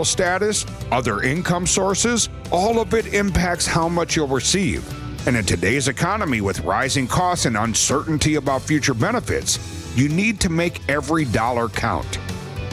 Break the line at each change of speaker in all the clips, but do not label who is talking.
status, other income sources, all of it impacts how much you'll receive. And in today's economy with rising costs and uncertainty about future benefits, you need to make every dollar count.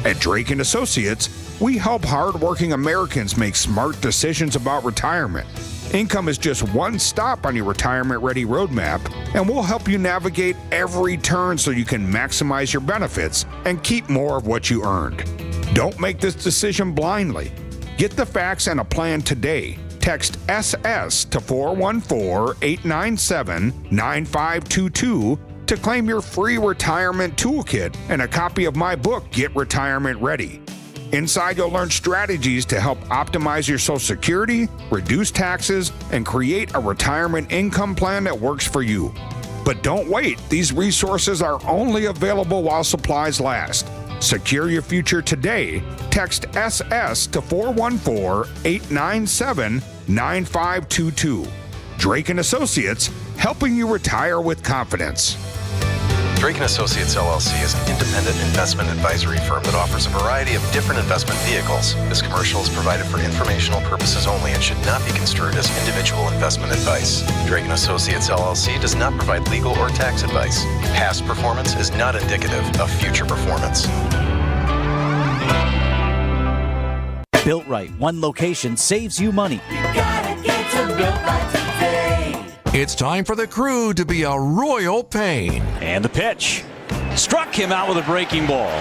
At Drake & Associates, we help hardworking Americans make smart decisions about retirement. Income is just one stop on your retirement-ready roadmap, and we'll help you navigate every turn so you can maximize your benefits and keep more of what you earned. Don't make this decision blindly. Get the facts and a plan today. Text SS to 414-897-9522 to claim your free retirement toolkit and a copy of my book, Get Retirement Ready. Inside, you'll learn strategies to help optimize your Social Security, reduce taxes, and create a retirement income plan that works for you. But don't wait. These resources are only available while supplies last. Secure your future today. Text SS to 414-897-9522. Drake & Associates, helping you retire with confidence.
Drake & Associates, LLC is an independent investment advisory firm that offers a variety of different investment vehicles. This commercial is provided for informational purposes only and should not be construed as individual investment advice. Drake & Associates, LLC does not provide legal or tax advice. Past performance is not indicative of future performance.
Built Right. One location saves you money.
You gotta get to Built Right today.
It's time for the Crew to be a royal pain.
And the pitch. Struck him out with a breaking ball.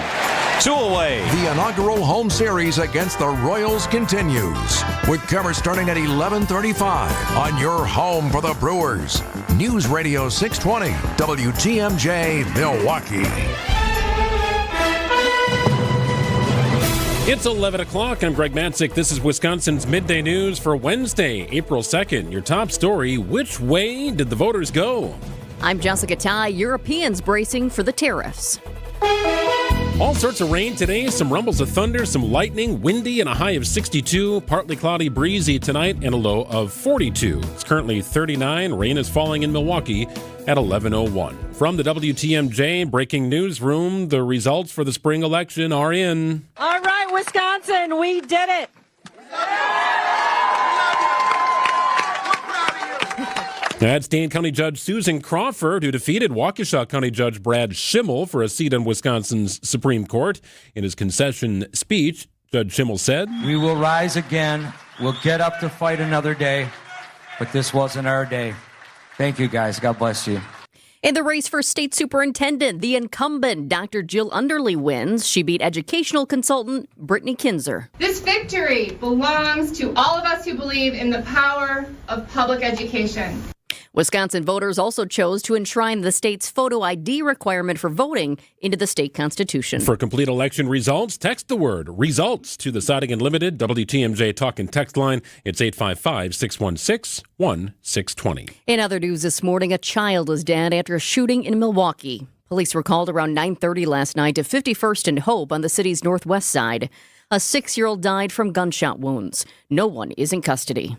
2 away.
The inaugural home series against the Royals continues, with coverage starting at 11:35 on your home for the Brewers. News Radio 620, WTMJ, Milwaukee.
It's 11 o'clock. I'm Greg Matzek. This is Wisconsin's Midday News for Wednesday, April 2nd. Your top story, which way did the voters go?
I'm Jessica Tighe. Europeans bracing for the tariffs.
All sorts of rain today, some rumbles of thunder, some lightning, windy, and a high of 62. Partly cloudy, breezy tonight, and a low of 42. It's currently 39. Rain is falling in Milwaukee at 11:01. From the WTMJ Breaking Newsroom, the results for the spring election are in.
All right, Wisconsin, we did it.
That's Dane County Judge Susan Crawford, who defeated Waukesha County Judge Brad Schimmel for a seat on Wisconsin's Supreme Court. In his concession speech, Judge Schimmel said,
"We will rise again. We'll get up to fight another day, but this wasn't our day." Thank you, guys. God bless you.
In the race for state superintendent, the incumbent, Dr. Jill Underly, wins. She beat educational consultant Brittany Kinzer.
This victory belongs to all of us who believe in the power of public education.
Wisconsin voters also chose to enshrine the state's photo ID requirement for voting into the state constitution.
For complete election results, text the word RESULTS to the Siding Unlimited WTMJ Talk and Text line. It's 855-616-1620.
In other news this morning, a child is dead after a shooting in Milwaukee. Police were called around 9:30 last night to 51st and Hope on the city's northwest side. A 6-year-old died from gunshot wounds. No one is in custody.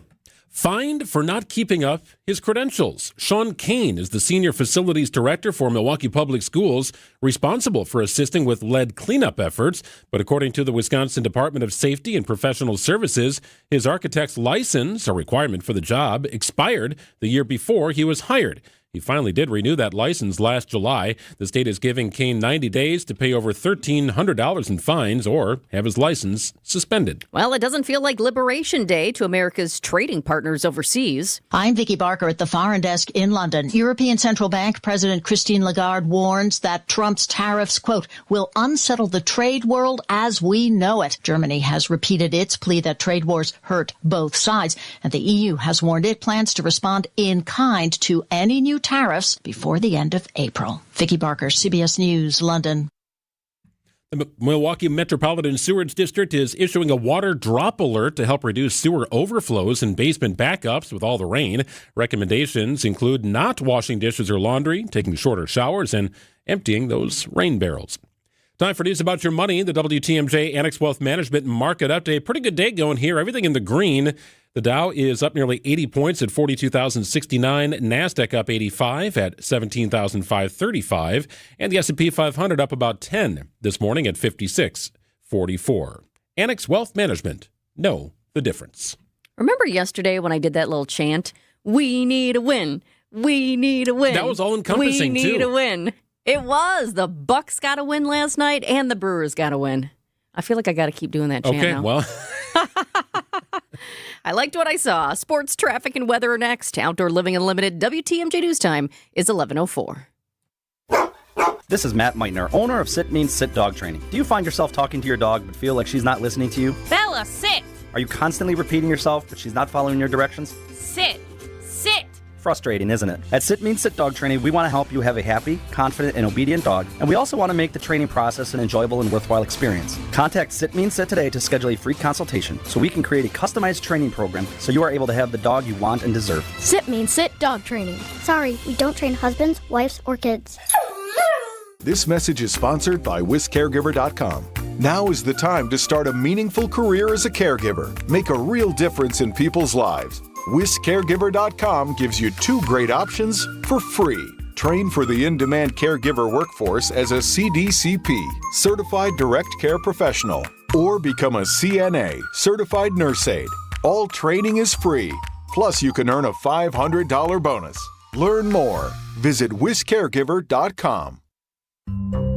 Fined for not keeping up his credentials. Sean Kane is the Senior Facilities Director for Milwaukee Public Schools, responsible for assisting with lead cleanup efforts. But according to the Wisconsin Department of Safety and Professional Services, his architect's license, a requirement for the job, expired the year before he was hired. He finally did renew that license last July. The state is giving Kane 90 days to pay over $1,300 in fines or have his license suspended.
Well, it doesn't feel like Liberation Day to America's trading partners overseas.
I'm Vicky Barker at the Foreign Desk in London. European Central Bank President Christine Lagarde warns that Trump's tariffs, quote, will unsettle the trade world as we know it. Germany has repeated its plea that trade wars hurt both sides, and the EU has warned it plans to respond in kind to any new tariffs before the end of April. Vicky Barker, CBS News, London.
The Milwaukee Metropolitan Sewerage District is issuing a water drop alert to help reduce sewer overflows and basement backups with all the rain. Recommendations include not washing dishes or laundry, taking shorter showers, and emptying those rain barrels. Time for news about your money. The WTMJ Annex Wealth Management Market Update. Pretty good day going here. Everything in the green. The Dow is up nearly 80 points at 42,069. NASDAQ up 85 at 17,535. And the S&P 500 up about 10 this morning at 56,44. Annex Wealth Management. Know the difference.
Remember yesterday when I did that little chant? We need a win. We need a win.
That was all-encompassing,
We need a win. It was. The Bucks got a win last night, and the Brewers got a win. I feel like I got to keep doing that chant now.
Well.
I liked what I saw. Sports, traffic, and weather are next. Outdoor Living Unlimited. WTMJ News Time is 11:04.
This is Matt Meitner, owner of Sit Means Sit Dog Training. Do you find yourself talking to your dog but feel like she's not listening to you?
Bella, sit.
Are you constantly repeating yourself but she's not following your directions?
Sit. Sit.
Frustrating, isn't it? At Sit Means Sit Dog Training, we want to help you have a happy, confident, and obedient dog, and we also want to make the training process an enjoyable and worthwhile experience. Contact Sit Means Sit today to schedule a free consultation so we can create a customized training program so you are able to have the dog you want and deserve.
Sit Means Sit Dog Training. Sorry, we don't train husbands, wives, or kids.
This message is sponsored by WisCaregiver.com. Now is the time to start a meaningful career as a caregiver. Make a real difference in people's lives. WisCaregiver.com gives you 2 great options for free. Train for the in-demand caregiver workforce as a CDCP, Certified Direct Care Professional, or become a CNA, Certified Nurse Aide. All training is free. Plus, you can earn a $500 bonus. Learn more. Visit WisCaregiver.com.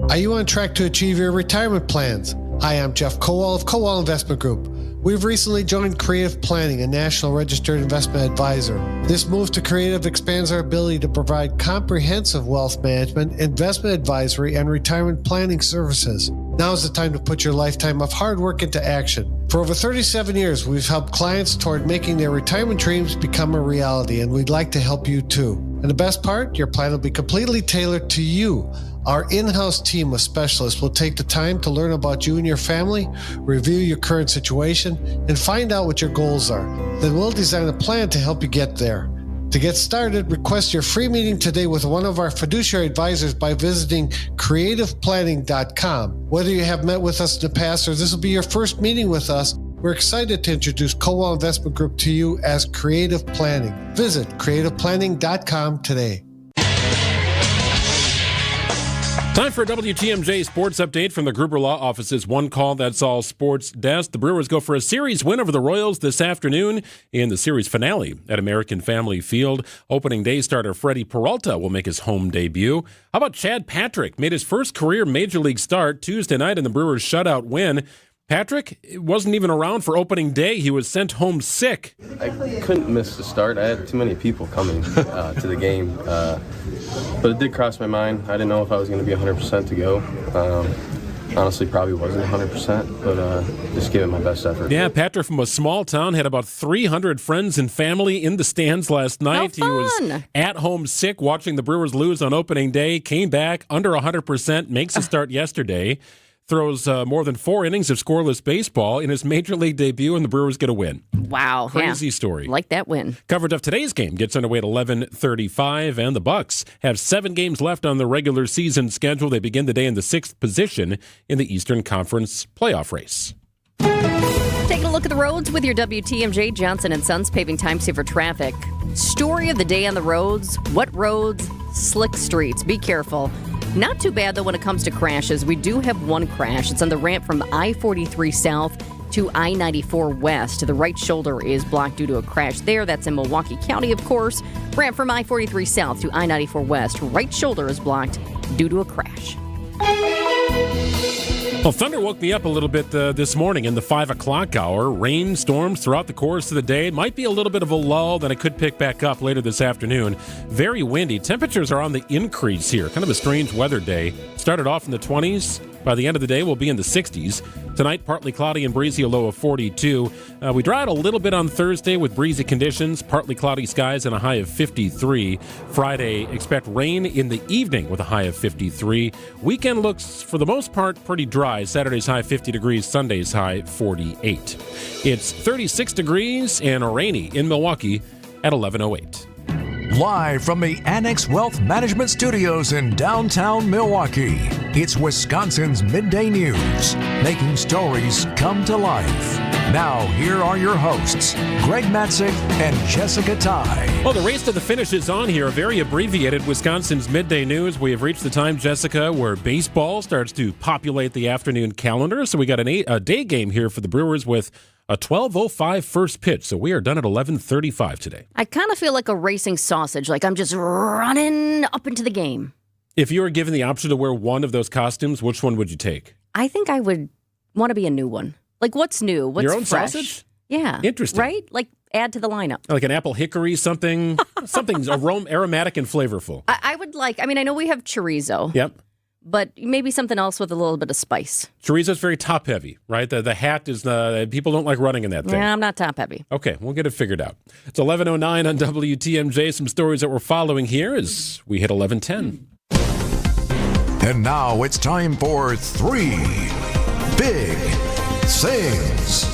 Are you on track to achieve your retirement plans? Hi, I'm Jeff Kowal of Kowal Investment Group. We've recently joined Creative Planning, a national registered investment advisor. This move to Creative expands our ability to provide comprehensive wealth management, investment advisory, and retirement planning services. Now is the time to put your lifetime of hard work into action. For over 37 years, we've helped clients toward making their retirement dreams become a reality, and we'd like to help you too. And the best part, your plan will be completely tailored to you. Our in-house team of specialists will take the time to learn about you and your family, review your current situation, and find out what your goals are. Then we'll design a plan to help you get there. To get started, request your free meeting today with one of our fiduciary advisors by visiting creativeplanning.com. Whether you have met with us in the past or this will be your first meeting with us, we're excited to introduce Kowal Investment Group to you as Creative Planning. Visit creativeplanning.com today.
Time for a WTMJ Sports Update from the Gruber Law Office's One Call That's All Sports Desk. The Brewers go for a series win over the Royals this afternoon in the series finale at American Family Field. Opening day starter Freddie Peralta will make his home debut. How about Chad Patrick? Made his first career Major League start Tuesday night in the Brewers' shutout win. Patrick wasn't even around for opening day. He was sent home sick.
I couldn't miss the start. I had too many people coming to the game. But it did cross my mind. I didn't know if I was going to be 100% to go. Honestly, probably wasn't 100%, but just gave it my best effort.
Yeah, Patrick from a small town had about 300 friends and family in the stands last night. He was at home sick watching the Brewers lose on opening day, came back under 100%, makes a start yesterday. Throws more than 4 innings of scoreless baseball in his Major League debut, and the Brewers get a win.
Wow.
Crazy story.
Like that win.
Coverage of today's game gets underway at 11:35, and the Bucks have 7 games left on the regular season schedule. They begin the day in the 6th position in the Eastern Conference playoff race.
Taking a look at the roads with your WTMJ Johnson & Sons paving time saver traffic. Story of the day on the roads. What roads? Slick streets. Be careful. Not too bad, though, when it comes to crashes. We do have one crash. It's on the ramp from I-43 South to I-94 West. The right shoulder is blocked due to a crash there. That's in Milwaukee County, of course. Ramp from I-43 South to I-94 West. Right shoulder is blocked due to a crash.
Well, thunder woke me up a little bit this morning in the 5 o'clock hour. Rain, storms throughout the course of the day. It might be a little bit of a lull, then it could pick back up later this afternoon. Very windy. Temperatures are on the increase here. Kind of a strange weather day. Started off in the 20s. By the end of the day, we'll be in the 60s. Tonight, partly cloudy and breezy, a low of 42. We dry out a little bit on Thursday with breezy conditions, partly cloudy skies, and a high of 53. Friday, expect rain in the evening with a high of 53. Weekend looks, for the most part, pretty dry. Saturday's high 50 degrees, Sunday's high 48. It's 36 degrees and rainy in Milwaukee at 11:08.
Live from the Annex Wealth Management Studios in downtown Milwaukee, it's Wisconsin's Midday News, making stories come to life. Now, here are your hosts, Greg Matzek and Jessica Tighe.
Well, the race to the finish is on here. A very abbreviated Wisconsin's Midday News. We have reached the time, Jessica, where baseball starts to populate the afternoon calendar. So we got a day game here for the Brewers with a 12:05 first pitch. So we are done at 11:35 today.
I kind of feel like a racing sausage, like I'm just running up into the game.
If you were given the option to wear one of those costumes, which one would you take?
I think I would want to be a new one. Like, what's new? What's
Your own
fresh?
sausage?
Yeah.
Interesting.
Right? Like, add to the lineup.
Like an apple hickory, something aromatic and flavorful.
I would like, I know we have chorizo.
Yep.
But maybe something else with a little bit of spice.
Chorizo's very top heavy, right? The hat is, people don't like running in that thing.
Yeah, I'm not top heavy.
Okay, we'll get it figured out. It's 11:09 on WTMJ. Some stories that we're following here as we hit 11:10.
And now it's time for 3 Big Things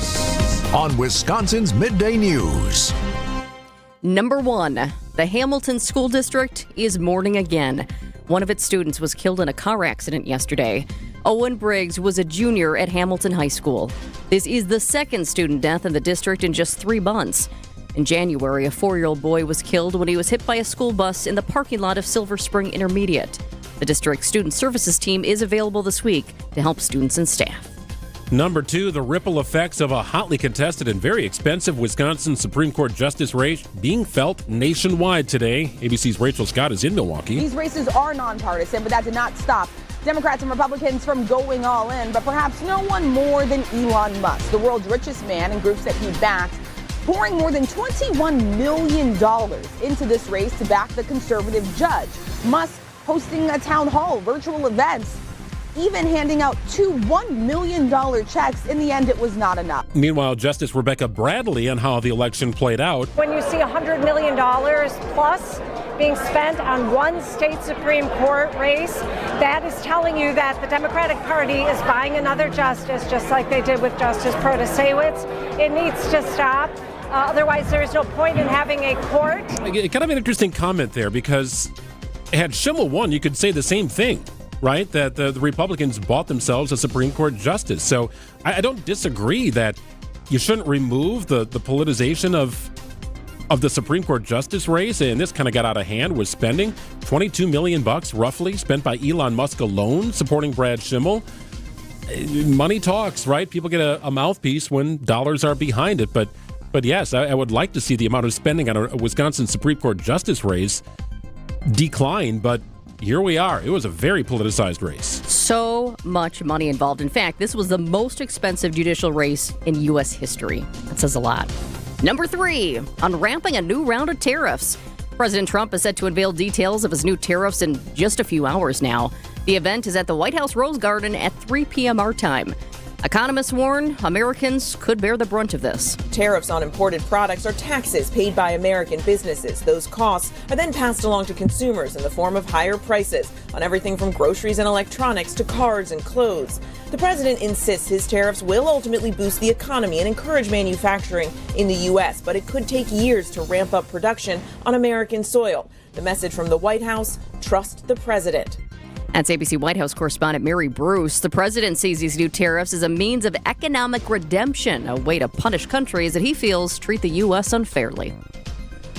on Wisconsin's Midday News.
Number 1, the Hamilton School District is mourning again. One of its students was killed in a car accident yesterday. Owen Briggs was a junior at Hamilton High School. This is the second student death in the district in just 3 months. In January, a 4-year-old boy was killed when he was hit by a school bus in the parking lot of Silver Spring Intermediate. The district's student services team is available this week to help students and staff.
Number 2, the ripple effects of a hotly contested and very expensive Wisconsin Supreme Court justice race being felt nationwide today. ABC's Rachel Scott is in Milwaukee.
These races are nonpartisan, but that did not stop Democrats and Republicans from going all in, but perhaps no one more than Elon Musk, the world's richest man and groups that he backs, pouring more than $21 million into this race to back the conservative judge. Musk hosting a town hall, virtual events, even handing out 2 $1 million checks. In the end, it was not enough.
Meanwhile, Justice Rebecca Bradley on how the election played out.
When you see $100 million plus being spent on one state Supreme Court race, that is telling you that the Democratic Party is buying another justice, just like they did with Justice Protasewicz. It needs to stop. Otherwise, there is no point in having a court.
Kind of an interesting comment there, because had Schimmel won, you could say the same thing, right? That the Republicans bought themselves a Supreme Court justice. So I don't disagree that you shouldn't remove the politicization of the Supreme Court justice race. And this kind of got out of hand with spending $22 million roughly spent by Elon Musk alone supporting Brad Schimmel. Money talks, right? People get a mouthpiece when dollars are behind it. But yes, I would like to see the amount of spending on a Wisconsin Supreme Court justice race decline, but here we are. It was a very politicized race.
So much money involved. In fact, this was the most expensive judicial race in U.S. history. That says a lot. Number 3, unwrapping a new round of tariffs. President Trump is set to unveil details of his new tariffs in just a few hours now. The event is at the White House Rose Garden at 3 p.m. our time. Economists warn Americans could bear the brunt of this.
Tariffs on imported products are taxes paid by American businesses. Those costs are then passed along to consumers in the form of higher prices on everything from groceries and electronics to cars and clothes. The president insists his tariffs will ultimately boost the economy and encourage manufacturing in the U.S., but it could take years to ramp up production on American soil. The message from the White House: trust the president.
That's ABC White House correspondent Mary Bruce. The president sees these new tariffs as a means of economic redemption, a way to punish countries that he feels treat the U.S. unfairly.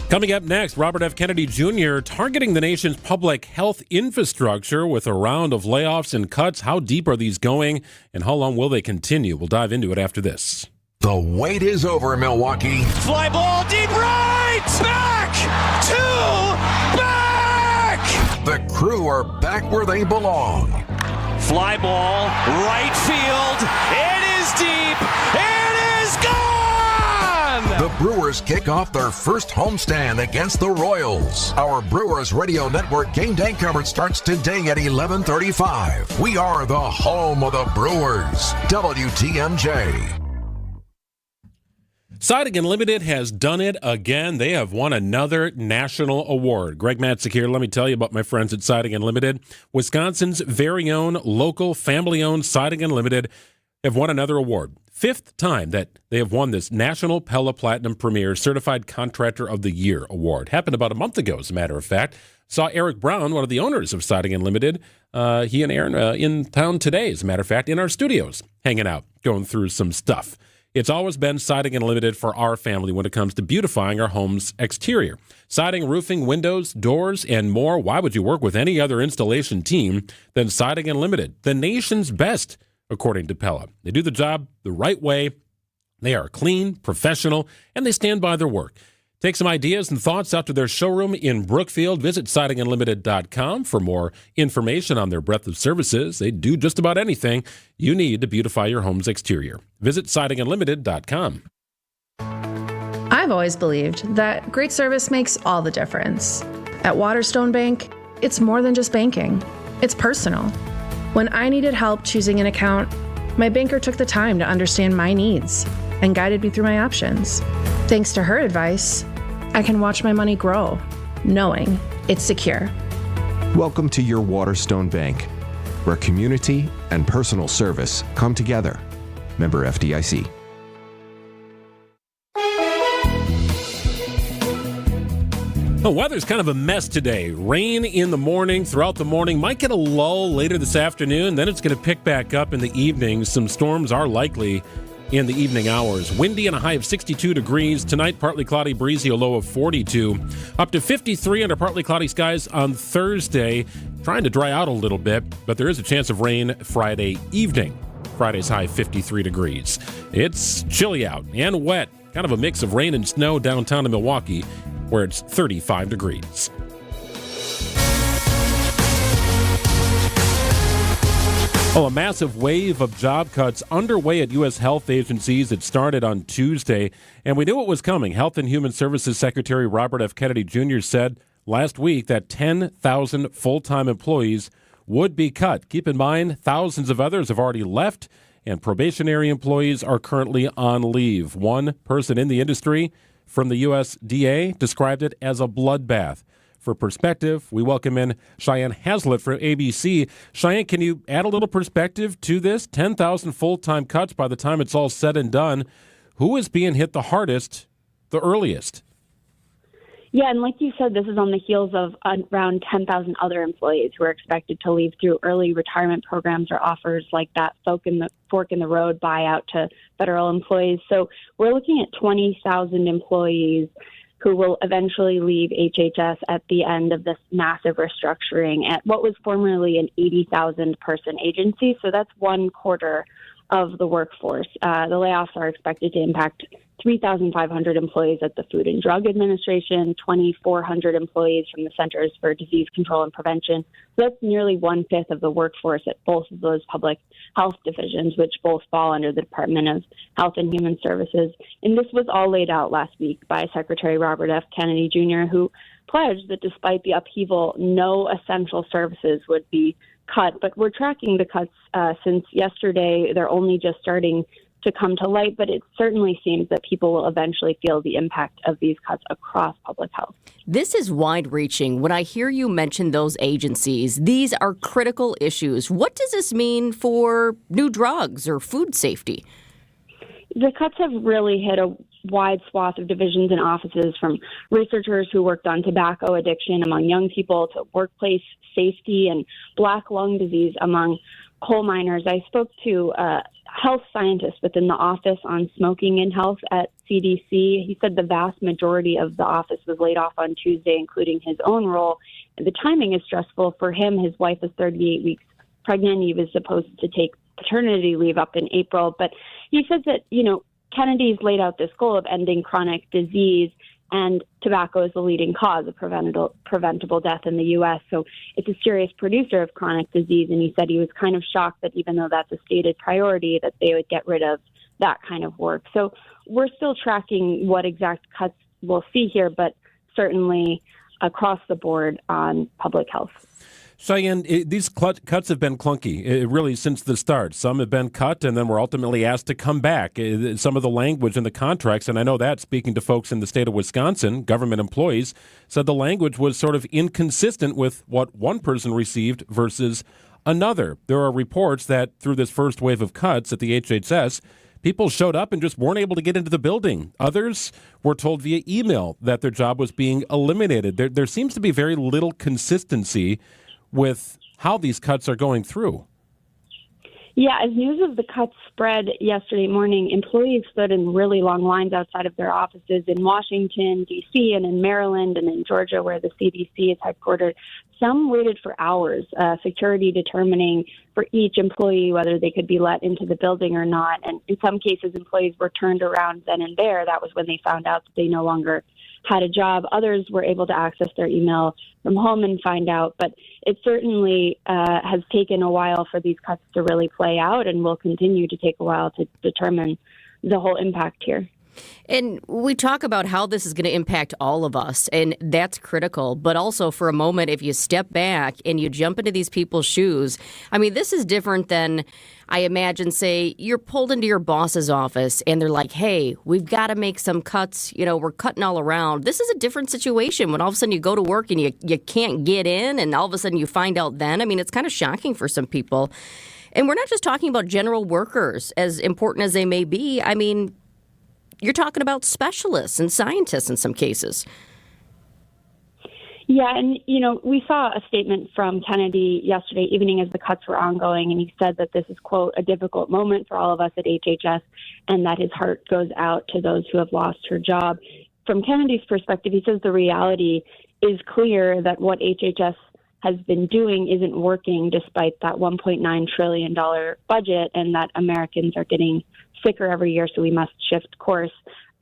Coming up next, Robert F. Kennedy Jr. targeting the nation's public health infrastructure with a round of layoffs and cuts. How deep are these going, and how long will they continue? We'll dive into it after this.
The wait is over, Milwaukee.
Fly ball deep right! Back! Back!
The crew are back where they belong.
Fly ball, right field. It is deep. It is gone!
The Brewers kick off their first homestand against the Royals. Our Brewers Radio Network game day coverage starts today at 11:35. We are the home of the Brewers. WTMJ.
Siding Unlimited has done it again. They have won another national award. Greg Matzek here. Let me tell you about my friends at Siding Unlimited. Wisconsin's very own local family-owned Siding Unlimited have won another award. 5th time that they have won this National Pella Platinum Premier Certified Contractor of the Year award. Happened about a month ago, as a matter of fact. Saw Eric Brown, one of the owners of Siding Unlimited, he and Aaron in town today, as a matter of fact, in our studios, hanging out, going through some stuff. It's always been Siding Unlimited for our family when it comes to beautifying our home's exterior. Siding, roofing, windows, doors, and more. Why would you work with any other installation team than Siding Unlimited, the nation's best, according to Pella? They do the job the right way. They are clean, professional, and they stand by their work. Take some ideas and thoughts out to their showroom in Brookfield. Visit sidingunlimited.com for more information on their breadth of services. They do just about anything you need to beautify your home's exterior. Visit sidingunlimited.com.
I've always believed that great service makes all the difference. At Waterstone Bank, it's more than just banking. It's personal. When I needed help choosing an account, my banker took the time to understand my needs and guided me through my options. Thanks to her advice, I can watch my money grow, knowing it's secure.
Welcome to your Waterstone Bank, where community and personal service come together. Member FDIC.
The weather's kind of a mess today. Rain in the morning, throughout the morning. Might get a lull later this afternoon. Then it's going to pick back up in the evening. Some storms are likely in the evening hours. Windy and a high of 62 degrees. Tonight, partly cloudy, breezy, a low of 42. Up to 53 under partly cloudy skies on Thursday. Trying to dry out a little bit, but there is a chance of rain Friday evening. Friday's high 53 degrees. It's chilly out and wet. Kind of a mix of rain and snow downtown in Milwaukee, where it's 35 degrees. Well, a massive wave of job cuts underway at U.S. health agencies. It started on Tuesday, and we knew it was coming. Health and Human Services Secretary Robert F. Kennedy Jr. said last week that 10,000 full-time employees would be cut. Keep in mind, thousands of others have already left, and probationary employees are currently on leave. One person in the industry from the USDA described it as a bloodbath. For perspective, we welcome in Cheyenne Hazlitt from ABC. Cheyenne, can you add a little perspective to this? 10,000 full-time cuts by the time it's all said and done. Who is being hit the hardest, the earliest?
Yeah, and like you said, this is on the heels of around 10,000 other employees who are expected to leave through early retirement programs or offers like that fork in the road buyout to federal employees. So we're looking at 20,000 employees who will eventually leave HHS at the end of this massive restructuring at what was formerly an 80,000 person agency. So that's 1/4 of the workforce. The layoffs are expected to impact 3,500 employees at the Food and Drug Administration, 2,400 employees from the Centers for Disease Control and Prevention. So that's nearly 1/5 of the workforce at both of those public health divisions, which both fall under the Department of Health and Human Services. And this was all laid out last week by Secretary Robert F. Kennedy Jr., who pledged that despite the upheaval, no essential services would be cut. But we're tracking the cuts since yesterday. They're only just starting to come to light, but it certainly seems that people will eventually feel the impact of these cuts across public health.
This is wide-reaching. When I hear you mention those agencies, these are critical issues. What does this mean for new drugs or food safety?
The cuts have really hit a wide swath of divisions and offices, from researchers who worked on tobacco addiction among young people to workplace safety and black lung disease among coal miners. I spoke to a health scientist within the Office on Smoking and Health at CDC. He said the vast majority of the office was laid off on Tuesday, including his own role. And the timing is stressful for him. His wife is 38 weeks pregnant. He was supposed to take paternity leave up in April. But he says that, Kennedy's laid out this goal of ending chronic disease, and tobacco is the leading cause of preventable death in the U.S. So it's a serious producer of chronic disease, and he said he was kind of shocked that even though that's a stated priority, that they would get rid of that kind of work. So we're still tracking what exact cuts we'll see here, but certainly across the board on public health.
Cheyenne, these cuts have been clunky, really, since the start. Some have been cut, and then were ultimately asked to come back. Some of the language in the contracts, and I know that, speaking to folks in the state of Wisconsin, government employees, said the language was sort of inconsistent with what one person received versus another. There are reports that through this first wave of cuts at the HHS, people showed up and just weren't able to get into the building. Others were told via email that their job was being eliminated. There seems to be very little consistency with how these cuts are going through.
Yeah, as news of the cuts spread yesterday morning, employees stood in really long lines outside of their offices in Washington, D.C., and in Maryland and in Georgia, where the CDC is headquartered. Some waited for hours, security determining for each employee whether they could be let into the building or not. And in some cases, employees were turned around then and there. That was when they found out that they no longer had a job. Others were able to access their email from home and find out. But it certainly has taken a while for these cuts to really play out, and will continue to take a while to determine the whole impact here.
And we talk about how this is going to impact all of us, and that's critical. But also, for a moment, if you step back and you jump into these people's shoes, I mean, this is different than, I imagine, say, you're pulled into your boss's office and they're like, hey, we've got to make some cuts. You know, we're cutting all around. This is a different situation when all of a sudden you go to work and you can't get in, and all of a sudden you find out then. I mean, it's kind of shocking for some people. And we're not just talking about general workers, as important as they may be. I mean, you're talking about specialists and scientists in some cases.
Yeah, and, you know, we saw a statement from Kennedy yesterday evening as the cuts were ongoing, and he said that this is, quote, a difficult moment for all of us at HHS, and that his heart goes out to those who have lost her job. From Kennedy's perspective, he says the reality is clear that what HHS has been doing isn't working despite that $1.9 trillion budget, and that Americans are getting sicker every year, so we must shift course.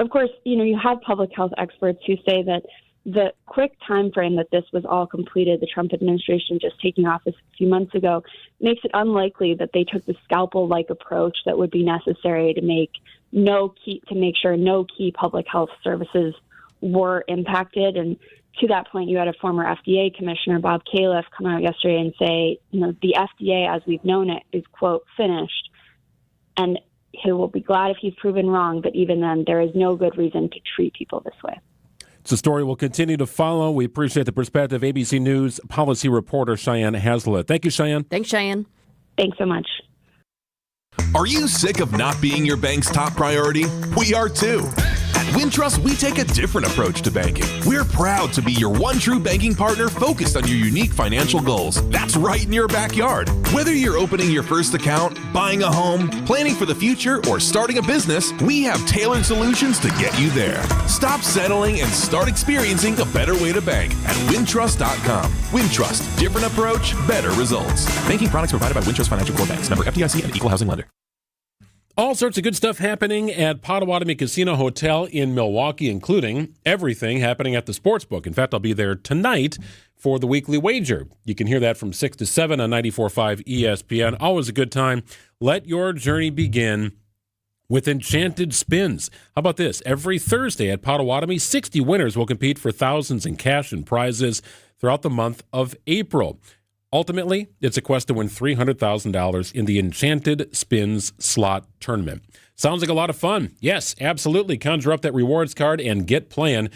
Of course, you know, you have public health experts who say that the quick time frame that this was all completed, the Trump administration just taking office a few months ago, makes it unlikely that they took the scalpel-like approach that would be necessary to make sure no key public health services were impacted. And to that point, you had a former FDA commissioner, Bob Califf, come out yesterday and say, you know, the FDA as we've known it is, quote, finished. And he will be glad if he's proven wrong, but even then, there is no good reason to treat people this way.
It's a story we'll continue to follow. We appreciate the perspective. ABC News policy reporter Cheyenne Hazlitt. Thank you, Cheyenne.
Thanks, Cheyenne.
Thanks so much.
Are you sick of not being your bank's top priority? We are too. At Wintrust, we take a different approach to banking. We're proud to be your one true banking partner focused on your unique financial goals. That's right in your backyard. Whether you're opening your first account, buying a home, planning for the future, or starting a business, we have tailored solutions to get you there. Stop settling and start experiencing a better way to bank at Wintrust.com. Wintrust, different approach, better results. Banking products provided by Wintrust Financial Corp Banks, member FDIC and equal housing lender.
All sorts of good stuff happening at Potawatomi Casino Hotel in Milwaukee, including everything happening at the Sportsbook. In fact, I'll be there tonight for the weekly wager. You can hear that from 6 to 7 on 94.5 ESPN. Always a good time. Let your journey begin with Enchanted Spins. How about this? Every Thursday at Potawatomi, 60 winners will compete for thousands in cash and prizes throughout the month of April. Ultimately, it's a quest to win $300,000 in the Enchanted Spins slot tournament. Sounds like a lot of fun. Yes, absolutely. Conjure up that rewards card and get playing.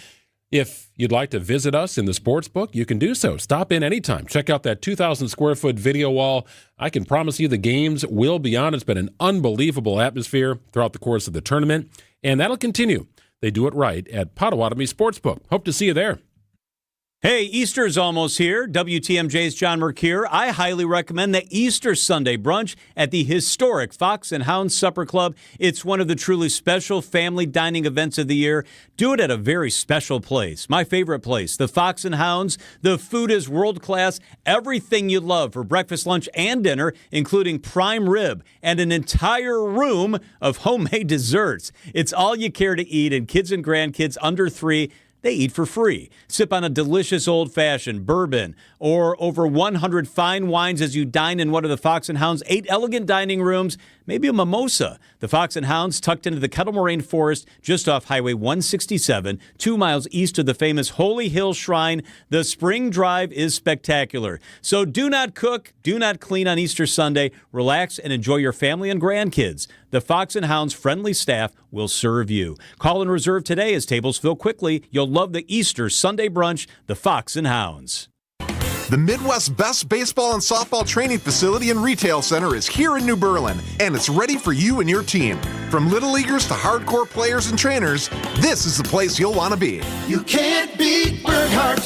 If you'd like to visit us in the Sportsbook, you can do so. Stop in anytime. Check out that 2,000 square foot video wall. I can promise you the games will be on. It's been an unbelievable atmosphere throughout the course of the tournament, and that'll continue. They do it right at Potawatomi Sportsbook. Hope to see you there.
Hey, Easter's almost here. WTMJ's John Mercure. I highly recommend the Easter Sunday brunch at the historic Fox and Hound Supper Club. It's one of the truly special family dining events of the year. Do it at a very special place. My favorite place, the Fox and Hounds. The food is world class. Everything you love for breakfast, lunch, and dinner, including prime rib and an entire room of homemade desserts. It's all you care to eat, and kids and grandkids under 3, they eat for free. Sip on a delicious old-fashioned bourbon or over 100 fine wines as you dine in one of the Fox and Hound's 8 elegant dining rooms, maybe a mimosa. The Fox and Hounds tucked into the Kettle Moraine Forest just off Highway 167, 2 miles east of the famous Holy Hill Shrine. The spring drive is spectacular. So do not cook, do not clean on Easter Sunday. Relax and enjoy your family and grandkids. The Fox and Hounds friendly staff will serve you. Call and reserve today as tables fill quickly. You'll love the Easter Sunday brunch, the Fox and Hounds.
The Midwest's best baseball and softball training facility and retail center is here in New Berlin, and it's ready for you and your team. From little leaguers to hardcore players and trainers, this is the place you'll want to be.
You can't beat Berghardt.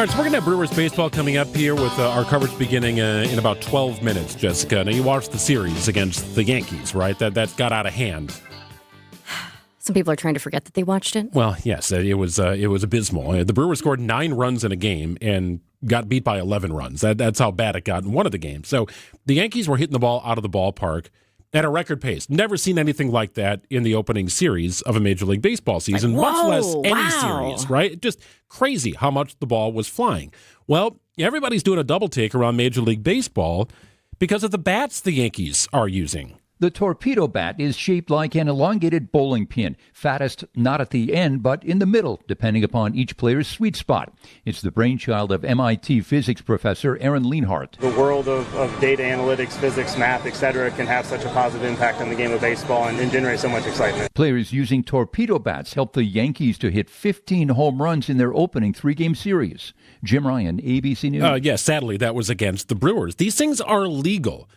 All right, so we're going to have Brewers baseball coming up here with our coverage beginning in about 12 minutes, Jessica. Now, you watched the series against the Yankees, right? That got out of hand.
Some people are trying to forget that they watched it.
Well, yes, it was abysmal. The Brewers scored 9 runs in a game and got beat by 11 runs. That's how bad it got in one of the games. So the Yankees were hitting the ball out of the ballpark at a record pace. Never seen anything like that in the opening series of a Major League Baseball season, much less any series, right? Just crazy how much the ball was flying. Well, everybody's doing a double take around Major League Baseball because of the bats the Yankees are using.
The torpedo bat is shaped like an elongated bowling pin, fattest not at the end but in the middle, depending upon each player's sweet spot. It's the brainchild of MIT physics professor Aaron Lienhardt.
The world of data analytics, physics, math, etc. can have such a positive impact on the game of baseball and generate so much excitement.
Players using torpedo bats helped the Yankees to hit 15 home runs in their opening 3-game series. Jim Ryan, ABC News.
Yes, sadly, that was against the Brewers. These things are legal.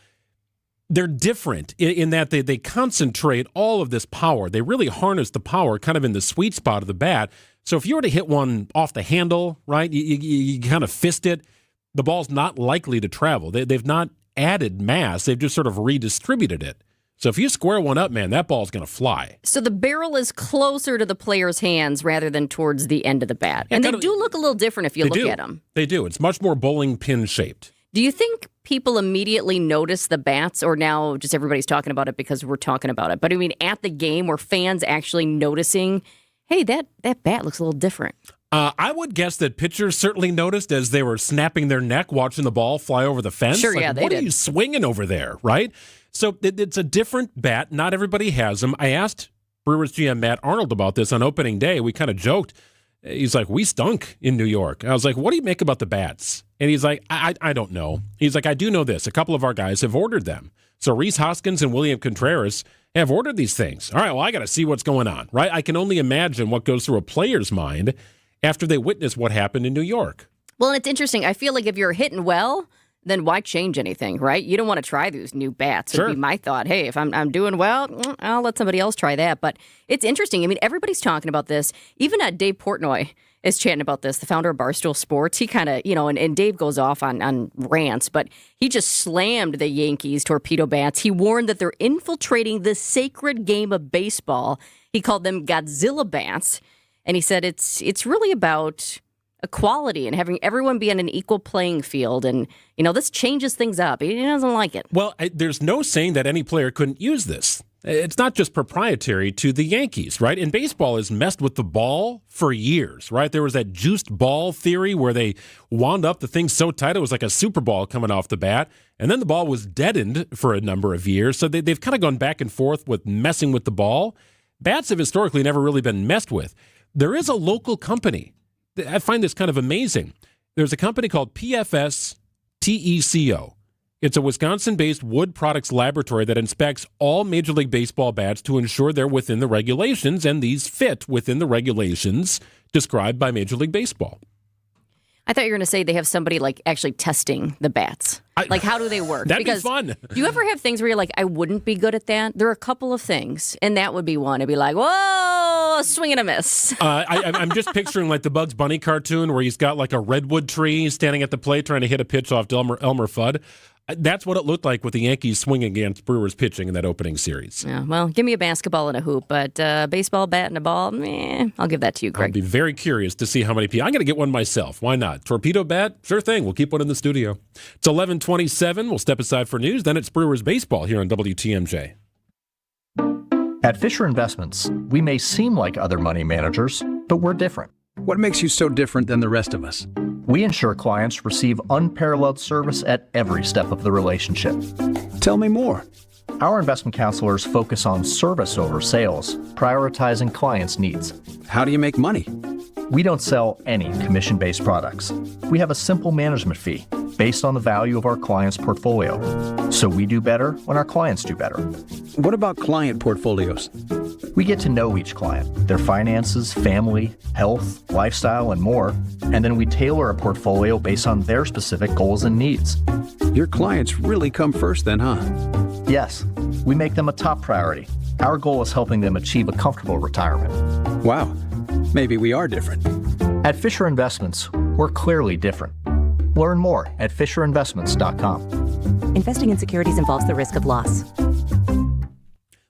They're different in that they concentrate all of this power. They really harness the power kind of in the sweet spot of the bat. So if you were to hit one off the handle, right, you kind of fist it, the ball's not likely to travel. They've not added mass. They've just sort of redistributed it. So if you square one up, man, that ball's going to fly.
So the barrel is closer to the player's hands rather than towards the end of the bat. And they do look a little different if you look at them.
They do. It's much more bowling pin shaped.
Do you think people immediately notice the bats, or now just everybody's talking about it because we're talking about it? But I mean, at the game, were fans actually noticing, hey, that bat looks a little different?
I would guess that pitchers certainly noticed as they were snapping their neck watching the ball fly over the fence.
Sure, yeah, they did.
What are you swinging over there, right? So it's a different bat. Not everybody has them. I asked Brewers GM Matt Arnold about this on opening day. We kind of joked. He's like, we stunk in New York. I was like, what do you make about the bats? And he's like, I don't know. He's like, I do know this. A couple of our guys have ordered them. So Rhys Hoskins and William Contreras have ordered these things. All right, well, I got to see what's going on, right? I can only imagine what goes through a player's mind after they witness what happened in New York.
Well, and it's interesting. I feel like if you're hitting well, then why change anything, right? You don't want to try these new bats.
Sure.
It'd be my thought. Hey, if I'm doing well, I'll let somebody else try that. But it's interesting. I mean, everybody's talking about this. Even Dave Portnoy is chatting about this, the founder of Barstool Sports. He kind of, and Dave goes off on rants, but he just slammed the Yankees torpedo bats. He warned that they're infiltrating the sacred game of baseball. He called them Godzilla bats. And he said it's really about equality and having everyone be on an equal playing field. And, this changes things up. He doesn't like it.
Well, there's no saying that any player couldn't use this. It's not just proprietary to the Yankees, right? And baseball has messed with the ball for years, right? There was that juiced ball theory where they wound up the thing so tight it was like a Super Ball coming off the bat, and then the ball was deadened for a number of years. So they've kind of gone back and forth with messing with the ball. Bats have historically never really been messed with. There is a local company. I find this kind of amazing. There's a company called PFS TECO. It's a Wisconsin-based wood products laboratory that inspects all Major League Baseball bats to ensure they're within the regulations, and these fit within the regulations described by Major League Baseball.
I thought you were going to say they have somebody actually testing the bats. How do they work?
That'd be fun.
Do you ever have things where you're like, I wouldn't be good at that? There are a couple of things, and that would be one. It'd be like, whoa, swing and a miss.
I'm just picturing like the Bugs Bunny cartoon where he's got like a redwood tree standing at the plate trying to hit a pitch off Elmer Fudd. That's what it looked like with the Yankees swinging against Brewers pitching in that opening series.
Yeah, well, give me a basketball and a hoop, but baseball, bat, and a ball, I'll give that to you, Greg.
I'll be very curious to see how many people. I'm going to get one myself. Why not? Torpedo bat? Sure thing. We'll keep one in the studio. It's 11:27. We'll step aside for news. Then it's Brewers baseball here on WTMJ.
At Fisher Investments, we may seem like other money managers, but we're different.
What makes you so different than the rest of us?
We ensure clients receive unparalleled service at every step of the relationship.
Tell me more.
Our investment counselors focus on service over sales, prioritizing clients' needs.
How do you make money?
We don't sell any commission-based products. We have a simple management fee based on the value of our client's portfolio. So we do better when our clients do better.
What about client portfolios?
We get to know each client, their finances, family, health, lifestyle, and more, and then we tailor a portfolio based on their specific goals and needs.
Your clients really come first then, huh?
Yes, we make them a top priority. Our goal is helping them achieve a comfortable retirement.
Wow, maybe we are different.
At Fisher Investments, We're clearly different. Learn more at FisherInvestments.com.
Investing in securities involves the risk of loss.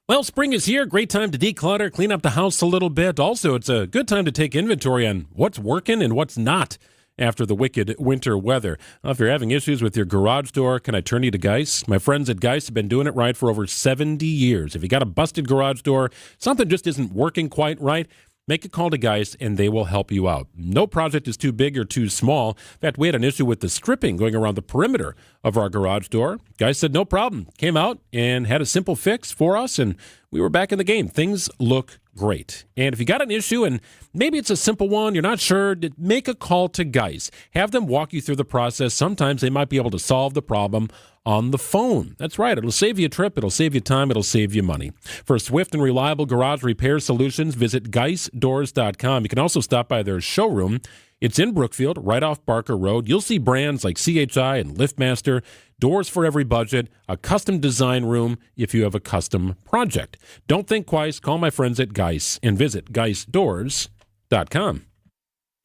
Well, spring is here. Great time to declutter, clean up the house a little bit. Also, it's a good time to take inventory on what's working and what's not after the wicked winter weather. If you're having issues with your garage door, can I turn you to Geis? My friends at Geis have been doing it right for over 70 years. If you got a busted garage door, something just isn't working quite right, make a call to Geis and they will help you out. No project is too big or too small. In fact, we had an issue with the stripping going around the perimeter of our garage door. Geis said no problem. Came out and had a simple fix for us, and we were back in the game. Things look great. And if you got an issue and maybe it's a simple one, you're not sure, make a call to Geis. Have them walk you through the process. Sometimes they might be able to solve the problem on the phone. That's right. It'll save you a trip. It'll save you time. It'll save you money. For swift and reliable garage repair solutions, visit GeisDoors.com. You can also stop by their showroom. It's in Brookfield, right off Barker Road. You'll see brands like CHI and LiftMaster, doors for every budget, a custom design room if you have a custom project. Don't think twice. Call my friends at Geis and visit GeisDoors.com.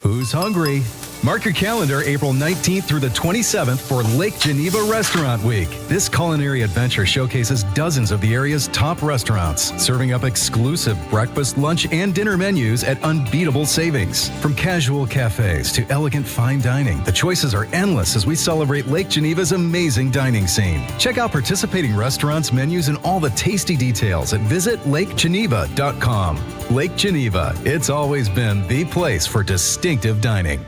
Who's hungry? Mark your calendar April 19th through the 27th for Lake Geneva Restaurant Week. This culinary adventure showcases dozens of the area's top restaurants, serving up exclusive breakfast, lunch, and dinner menus at unbeatable savings. From casual cafes to elegant fine dining, the choices are endless as we celebrate Lake Geneva's amazing dining scene. Check out participating restaurants, menus, and all the tasty details at visitlakegeneva.com. Lake Geneva, it's always been the place for distinctive dining.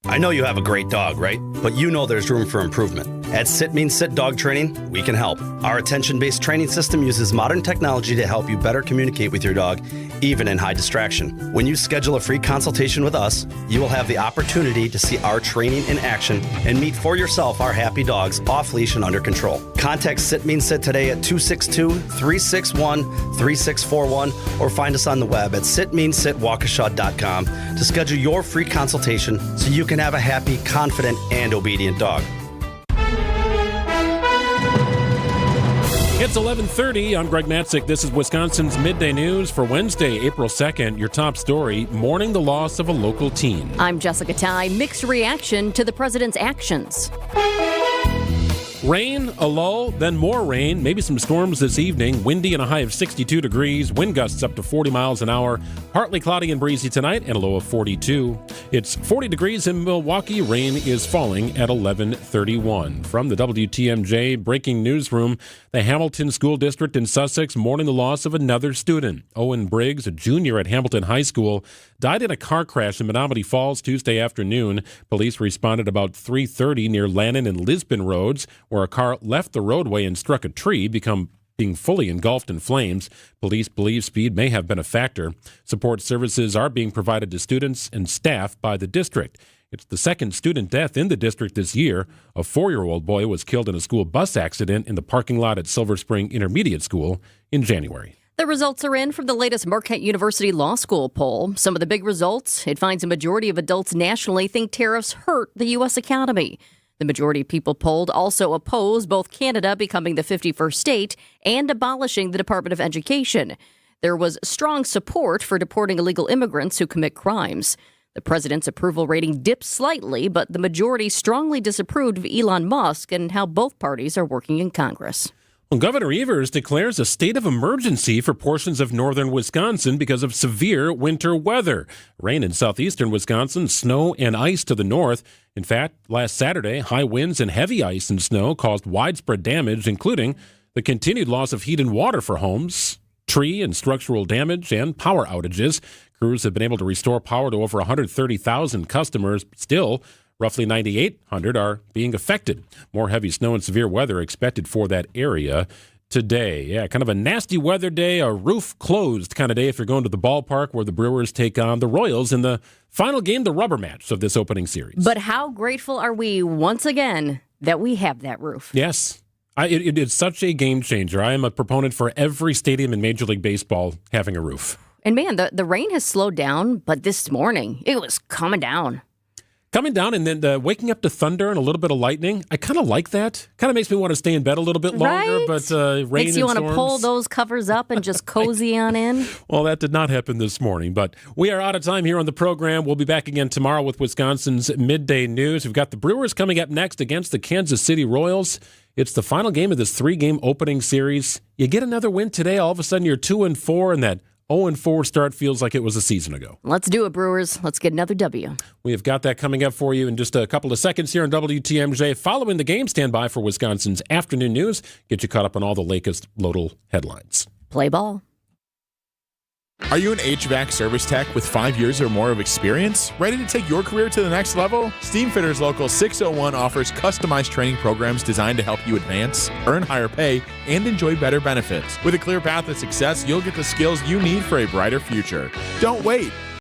I know you have a great dog, right? But you know there's room for improvement. At Sit Means Sit Dog Training, we can help. Our attention-based training system uses modern technology to help you better communicate with your dog, even in high distraction. When you schedule a free consultation with us, you will have the opportunity to see our training in action and meet for yourself our happy dogs off leash and under control. Contact Sit Means Sit today at 262-361-3641 or find us on the web at sitmeansitwaukesha.com to schedule your free consultation so you can have a happy, confident, and obedient dog.
It's 11:30. I'm Greg Matzek. This is Wisconsin's Midday News for Wednesday, April 2nd. Your top story, mourning the loss of a local teen.
I'm Jessica Tighe. Mixed reaction to the president's actions.
Rain, a lull, then more rain, maybe some storms this evening. Windy and a high of 62 degrees. Wind gusts up to 40 miles an hour. Partly cloudy and breezy tonight and a low of 42. It's 40 degrees in Milwaukee. Rain is falling at 11:31. From the WTMJ breaking newsroom, the Hamilton School District in Sussex mourning the loss of another student. Owen Briggs, a junior at Hamilton High School, died in a car crash in Menominee Falls Tuesday afternoon. Police responded about 3:30 near Lannon and Lisbon roads, where a car left the roadway and struck a tree, being fully engulfed in flames. Police believe speed may have been a factor. Support services are being provided to students and staff by the district. It's the second student death in the district this year. A 4-year-old boy was killed in a school bus accident in the parking lot at Silver Spring Intermediate School in January.
The results are in from the latest Marquette University Law School poll. Some of the big results, it finds a majority of adults nationally think tariffs hurt the U.S. economy. The majority of people polled also oppose both Canada becoming the 51st state and abolishing the Department of Education. There was strong support for deporting illegal immigrants who commit crimes. The president's approval rating dipped slightly, but the majority strongly disapproved of Elon Musk and how both parties are working in Congress.
Well, Governor Evers declares a state of emergency for portions of northern Wisconsin because of severe winter weather. Rain in southeastern Wisconsin, snow and ice to the north. In fact, last Saturday, high winds and heavy ice and snow caused widespread damage, including the continued loss of heat and water for homes, tree and structural damage, and power outages. Crews have been able to restore power to over 130,000 customers. Still, roughly 9,800 are being affected. More heavy snow and severe weather expected for that area today. Yeah, kind of a nasty weather day, a roof closed kind of day if you're going to the ballpark where the Brewers take on the Royals in the final game, the rubber match of this opening series.
But how grateful are we once again that we have that roof?
Yes. It is such a game changer. I am a proponent for every stadium in Major League Baseball having a roof.
And man, the rain has slowed down, but this morning it was coming down.
Coming down and then waking up to thunder and a little bit of lightning. I kind of like that. Kind of makes me want to stay in bed a little bit longer,
Right?
but rain
Makes you
and
want to pull those covers up and just cozy on in.
Well, that did not happen this morning, but we are out of time here on the program. We'll be back again tomorrow with Wisconsin's Midday News. We've got the Brewers coming up next against the Kansas City Royals. It's the final game of this 3-game opening series. You get another win today, all of a sudden you're 2-4, and that 0-4 start feels like it was a season ago.
Let's do it, Brewers. Let's get another W.
We have got that coming up for you in just a couple of seconds here on WTMJ. Following the game, stand by for Wisconsin's afternoon news. Get you caught up on all the latest local headlines.
Play ball.
Are you an HVAC service tech with 5 years or more of experience? Ready to take your career to the next level? Steamfitters Local 601 offers customized training programs designed to help you advance, earn higher pay, and enjoy better benefits. With a clear path to success, you'll get the skills you need for a brighter future. Don't wait.